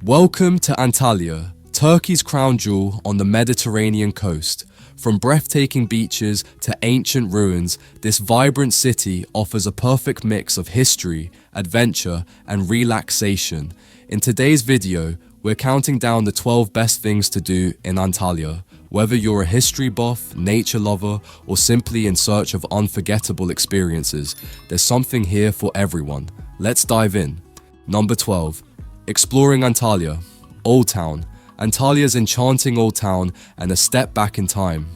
Welcome to Antalya, Turkey's crown jewel on the Mediterranean coast. From breathtaking beaches to ancient ruins, this vibrant city offers a perfect mix of history, adventure, and relaxation. In today's video, we're counting down the 12 best things to do in Antalya. Whether you're a history buff, nature lover, or simply in search of unforgettable experiences, there's something here for everyone. Let's dive in. Number 12. Exploring Antalya, Old Town. Antalya's enchanting old town and a step back in time.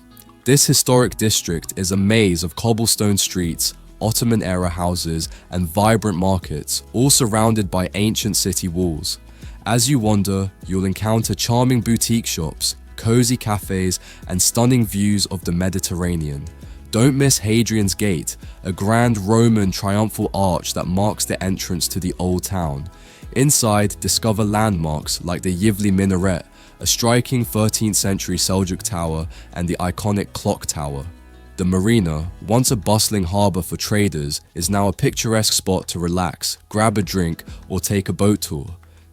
This historic district is a maze of cobblestone streets, Ottoman-era houses, and vibrant markets, all surrounded by ancient city walls. As you wander, you'll encounter charming boutique shops, cozy cafes, and stunning views of the Mediterranean. Don't miss Hadrian's Gate, a grand Roman triumphal arch that marks the entrance to the old town. Inside, discover landmarks like the Yivli Minaret, a striking 13th century Seljuk tower, and the iconic Clock Tower. The marina, once a bustling harbour for traders, is now a picturesque spot to relax, grab a drink, or take a boat tour.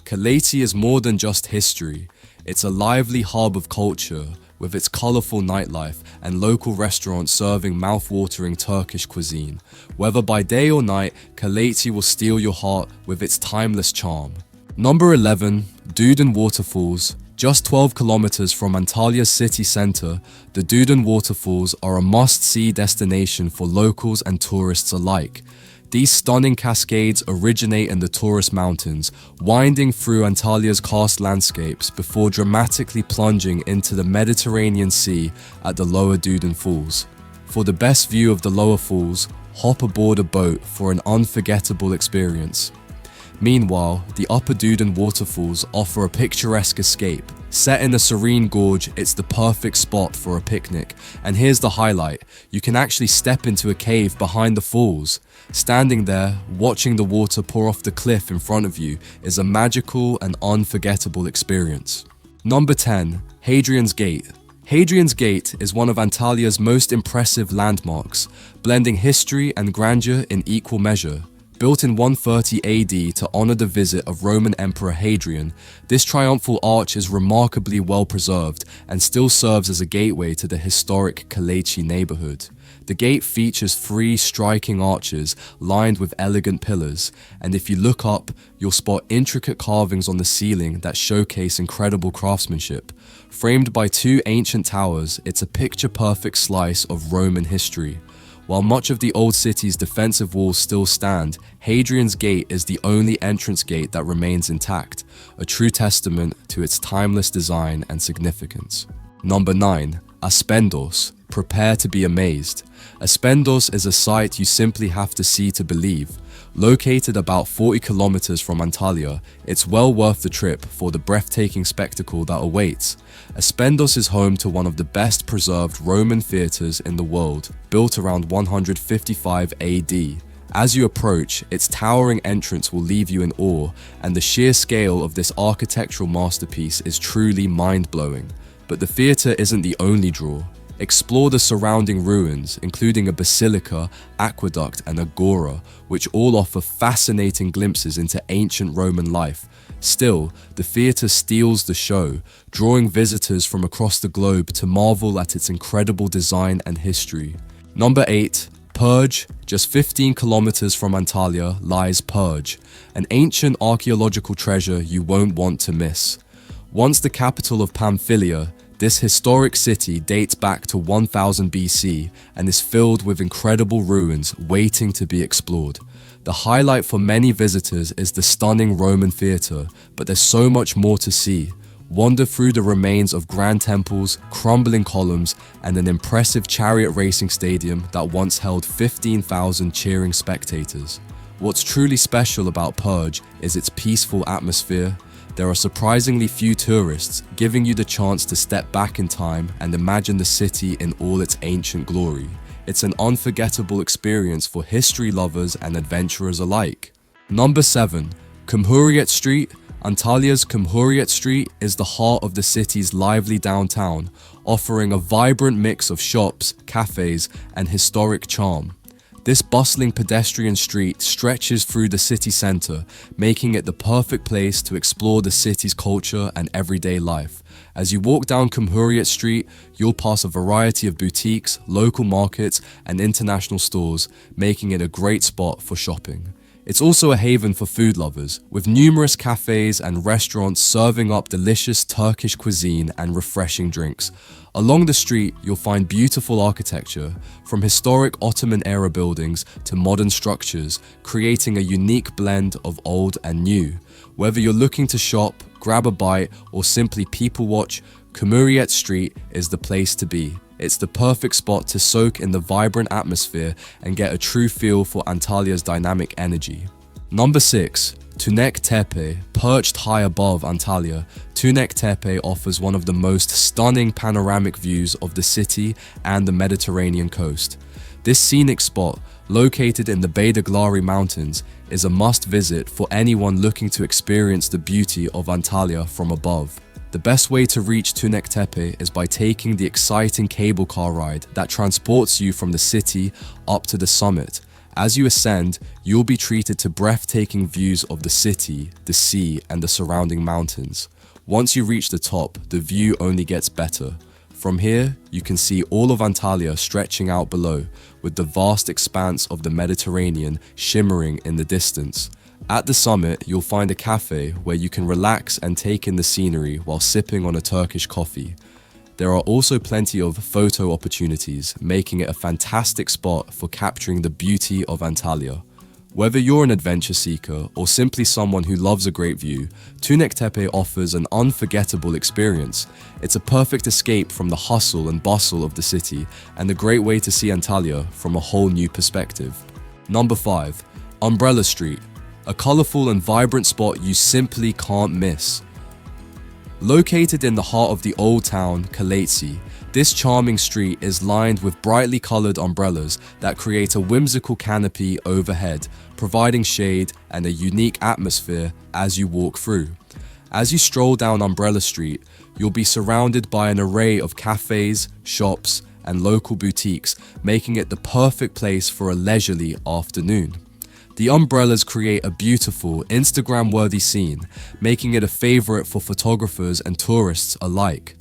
Kaleiçi is more than just history. It's a lively hub of culture, with its colourful nightlife and local restaurants serving mouth-watering Turkish cuisine. Whether by day or night, Kaleiçi will steal your heart with its timeless charm. Number 11. Duden Waterfalls. Just 12 kilometers from Antalya's city centre, the Duden Waterfalls are a must-see destination for locals and tourists alike. These stunning cascades originate in the Taurus Mountains, winding through Antalya's karst landscapes before dramatically plunging into the Mediterranean Sea at the lower Duden Falls. For the best view of the lower falls, hop aboard a boat for an unforgettable experience. Meanwhile, the upper Duden waterfalls offer a picturesque escape. Set in a serene gorge, it's the perfect spot for a picnic. And here's the highlight, you can actually step into a cave behind the falls. Standing there, watching the water pour off the cliff in front of you is a magical and unforgettable experience. Number 10. Hadrian's Gate. Hadrian's Gate is one of Antalya's most impressive landmarks, blending history and grandeur in equal measure. Built in 130 AD to honor the visit of Roman Emperor Hadrian, this triumphal arch is remarkably well preserved and still serves as a gateway to the historic Kaleiçi neighborhood. The gate features 3 striking arches lined with elegant pillars, and if you look up, you'll spot intricate carvings on the ceiling that showcase incredible craftsmanship. Framed by 2 ancient towers, it's a picture-perfect slice of Roman history. While much of the old city's defensive walls still stand, Hadrian's Gate is the only entrance gate that remains intact, a true testament to its timeless design and significance. Number 9. Aspendos. Prepare to be amazed. Aspendos is a sight you simply have to see to believe. Located about 40 kilometers from Antalya, it's well worth the trip for the breathtaking spectacle that awaits. Aspendos is home to one of the best preserved Roman theatres in the world, built around 155 AD. As you approach, its towering entrance will leave you in awe, and the sheer scale of this architectural masterpiece is truly mind-blowing. But the theatre isn't the only draw. Explore the surrounding ruins, including a basilica, aqueduct, and agora, which all offer fascinating glimpses into ancient Roman life. Still, the theatre steals the show, drawing visitors from across the globe to marvel at its incredible design and history. Number 8. Perge. Just 15 kilometers from Antalya lies Perge, an ancient archaeological treasure you won't want to miss. Once the capital of Pamphylia, this historic city dates back to 1000 BC and is filled with incredible ruins waiting to be explored. The highlight for many visitors is the stunning Roman theatre, but there's so much more to see. Wander through the remains of grand temples, crumbling columns, and an impressive chariot racing stadium that once held 15,000 cheering spectators. What's truly special about Perge is its peaceful atmosphere. There are surprisingly few tourists, giving you the chance to step back in time and imagine the city in all its ancient glory. It's an unforgettable experience for history lovers and adventurers alike. Number 7. Cumhuriyet Street. Antalya's Cumhuriyet Street is the heart of the city's lively downtown, offering a vibrant mix of shops, cafes, and historic charm. This bustling pedestrian street stretches through the city center, making it the perfect place to explore the city's culture and everyday life. As you walk down Cumhuriyet Street, you'll pass a variety of boutiques, local markets, and international stores, making it a great spot for shopping. It's also a haven for food lovers, with numerous cafes and restaurants serving up delicious Turkish cuisine and refreshing drinks. Along the street, you'll find beautiful architecture, from historic Ottoman-era buildings to modern structures, creating a unique blend of old and new. Whether you're looking to shop, grab a bite, or simply people watch, Cumhuriyet Street is the place to be. It's the perfect spot to soak in the vibrant atmosphere and get a true feel for Antalya's dynamic energy. Number 6. Tunek Tepe. Perched high above Antalya, Tunek Tepe offers one of the most stunning panoramic views of the city and the Mediterranean coast. This scenic spot, located in the Beydaglari Mountains, is a must-visit for anyone looking to experience the beauty of Antalya from above. The best way to reach Tunek Tepe is by taking the exciting cable car ride that transports you from the city up to the summit. As you ascend, you'll be treated to breathtaking views of the city, the sea, and the surrounding mountains. Once you reach the top, the view only gets better. From here, you can see all of Antalya stretching out below, with the vast expanse of the Mediterranean shimmering in the distance. At the summit, you'll find a cafe where you can relax and take in the scenery while sipping on a Turkish coffee. There are also plenty of photo opportunities, making it a fantastic spot for capturing the beauty of Antalya. Whether you're an adventure seeker or simply someone who loves a great view, Tunek Tepe offers an unforgettable experience. It's a perfect escape from the hustle and bustle of the city and a great way to see Antalya from a whole new perspective. Number 5. Umbrella Street. A colorful and vibrant spot you simply can't miss. Located in the heart of the old town, Kaleiçi, this charming street is lined with brightly colored umbrellas that create a whimsical canopy overhead, providing shade and a unique atmosphere as you walk through. As you stroll down Umbrella Street, you'll be surrounded by an array of cafes, shops, and local boutiques, making it the perfect place for a leisurely afternoon. The umbrellas create a beautiful, Instagram-worthy scene, making it a favorite for photographers and tourists alike.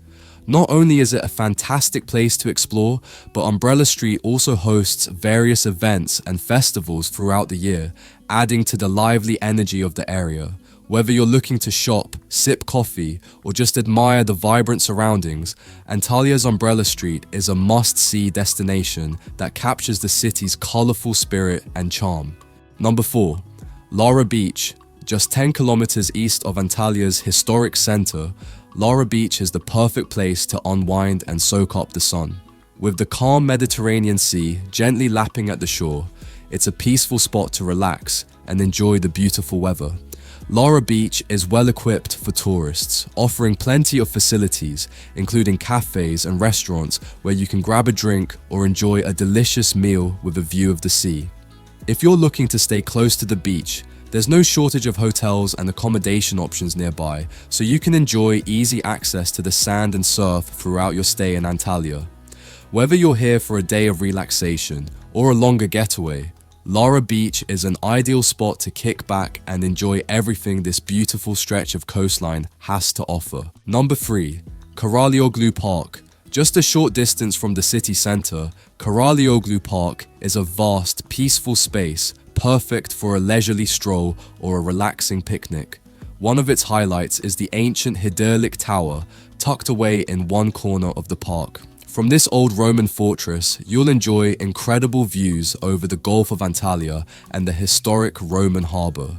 Not only is it a fantastic place to explore, but Umbrella Street also hosts various events and festivals throughout the year, adding to the lively energy of the area. Whether you're looking to shop, sip coffee, or just admire the vibrant surroundings, Antalya's Umbrella Street is a must-see destination that captures the city's colorful spirit and charm. Number 4. Lara Beach. Just 10 kilometers east of Antalya's historic center, Lara Beach is the perfect place to unwind and soak up the sun. With the calm Mediterranean Sea gently lapping at the shore, it's a peaceful spot to relax and enjoy the beautiful weather. Lara Beach is well equipped for tourists, offering plenty of facilities, including cafes and restaurants where you can grab a drink or enjoy a delicious meal with a view of the sea. If you're looking to stay close to the beach, there's no shortage of hotels and accommodation options nearby, so you can enjoy easy access to the sand and surf throughout your stay in Antalya. Whether you're here for a day of relaxation or a longer getaway, Lara Beach is an ideal spot to kick back and enjoy everything this beautiful stretch of coastline has to offer. Number 3. Karalioglu Park. Just a short distance from the city center, Karalioglu Park is a vast, peaceful space, perfect for a leisurely stroll or a relaxing picnic. One of its highlights is the ancient Hadrian Tower, tucked away in one corner of the park. From this old Roman fortress, you'll enjoy incredible views over the Gulf of Antalya and the historic Roman harbor.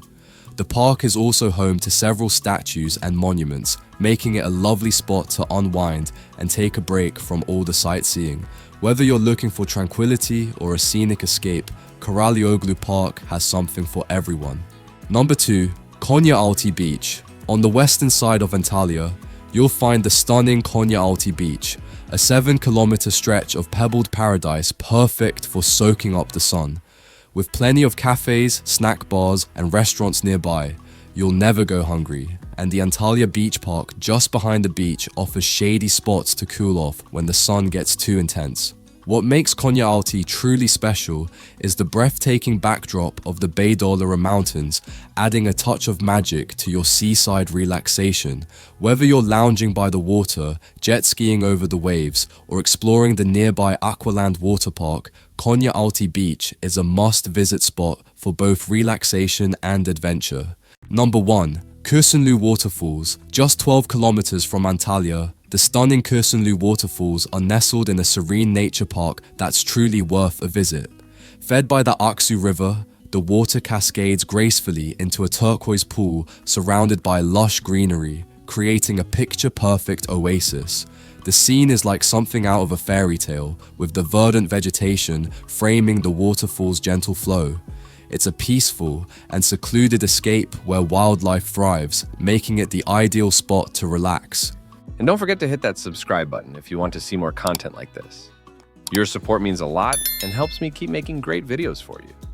The park is also home to several statues and monuments, making it a lovely spot to unwind and take a break from all the sightseeing. Whether you're looking for tranquility or a scenic escape, Karalioglu Park has something for everyone. Number 2. Konyaaltı Beach. On the western side of Antalya, you'll find the stunning Konyaaltı Beach, a 7-kilometer stretch of pebbled paradise perfect for soaking up the sun. With plenty of cafes, snack bars, and restaurants nearby, you'll never go hungry, and the Antalya Beach Park just behind the beach offers shady spots to cool off when the sun gets too intense. What makes Kaleiçi truly special is the breathtaking backdrop of the Beydağları Mountains, adding a touch of magic to your seaside relaxation. Whether you're lounging by the water, jet skiing over the waves, or exploring the nearby Aqualand water park, Kaleiçi Beach is a must-visit spot for both relaxation and adventure. Number 1. Duden Waterfalls. Just 12 kilometers from Antalya, the stunning Duden Waterfalls are nestled in a serene nature park that's truly worth a visit. Fed by the Aksu River, the water cascades gracefully into a turquoise pool surrounded by lush greenery, creating a picture-perfect oasis. The scene is like something out of a fairy tale, with the verdant vegetation framing the waterfall's gentle flow. It's a peaceful and secluded escape where wildlife thrives, making it the ideal spot to relax. And don't forget to hit that subscribe button if you want to see more content like this. Your support means a lot and helps me keep making great videos for you.